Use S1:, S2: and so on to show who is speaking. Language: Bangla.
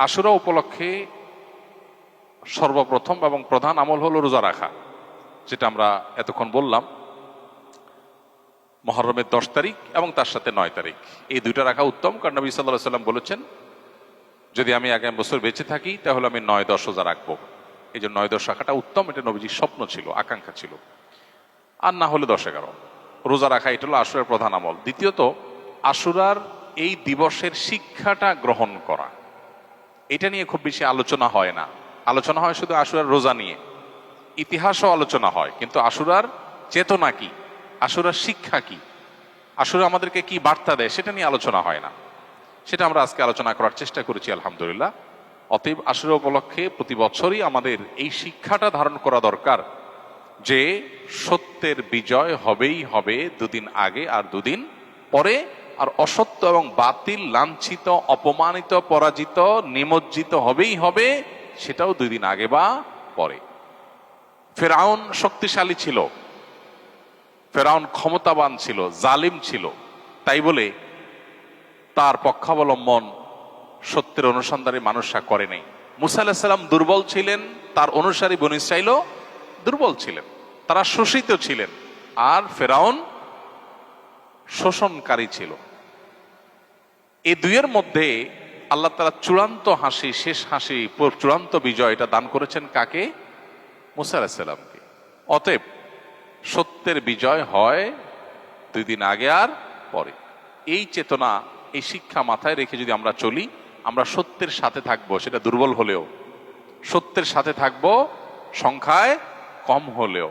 S1: আশুরা উপলক্ষে সর্বপ্রথম এবং প্রধান আমল হলো রোজা রাখা, যেটা আমরা এতক্ষণ বললাম। মুহররমের 10 তারিখ এবং তার সাথে 9 তারিখ, এই দুইটা রাখা উত্তম। কারণ নবী সাল্লাল্লাহু আলাইহি ওয়াসাল্লাম বলেছেন, যদি আমি আগামী বছর বেঁচে থাকি তাহলে আমি 9-10 রোজা রাখবো। এই জন্য 9-10 রাখাটা উত্তম, এটা নবীজির স্বপ্ন ছিল, আকাঙ্ক্ষা ছিল। আর না হলে 10-11 রোজা রাখা, এটা হলো আশুরার প্রধান আমল। দ্বিতীয়ত, আশুরার এই দিবসের শিক্ষাটা গ্রহণ করা, এটা নিয়ে খুব বেশি আলোচনা হয় না। আলোচনা হয় শুধু আশুরার রোজা নিয়ে, ইতিহাসও আলোচনা হয়, কিন্তু আশুরার চেতনা কি, আশুরার শিক্ষা কি, আশুরা আমাদেরকে কি বার্তা দেয়, সেটা নিয়ে আলোচনা হয় না। সেটা আমরা আজকে আলোচনা করার চেষ্টা করেছি, আলহামদুলিল্লাহ। অতএব আশুরা উপলক্ষে প্রতি বছরই আমাদের এই শিক্ষাটা ধারণ করা দরকার যে সত্যের বিজয় হবেই হবে, দুদিন আগে আর দুদিন পরে। আর অসত্য এবং বাতিল লাঞ্ছিত, অপমানিত, পরাজিত, নিমজ্জিত হবেই হবে, সেটাও 2 দিন আগে বা পরে। ফেরাউন শক্তিশালী ছিল, ফেরাউন ক্ষমতাবান ছিল, জালিম ছিল, তাই বলে তার পক্ষাবলম্বন সত্যের অনুসন্ধানী মানুষরা করে নাই। মুসা আলাইহিস সালাম দুর্বল ছিলেন, তার অনুসারী বনী ইসরাঈলও দুর্বল ছিলেন, তারা শোষিত ছিলেন। আর ফেরাউন শোষণকারী ছিল। এই দুইয়ের মধ্যে আল্লাহ তাআলা চূড়ান্ত হাসি, শেষ হাসি, চূড়ান্ত বিজয় এটা দান করেছেন কাকে? মুসা আলাইহিস সালামকে। অতএব সত্যের বিজয় হয় 2 দিন আগে আর পরে। এই চেতনা, এই শিক্ষা মাথায় রেখে যদি আমরা চলি, আমরা সত্যের সাথে থাকবো, সেটা দুর্বল হলেও সত্যের সাথে থাকবো, সংখ্যায় কম হলেও।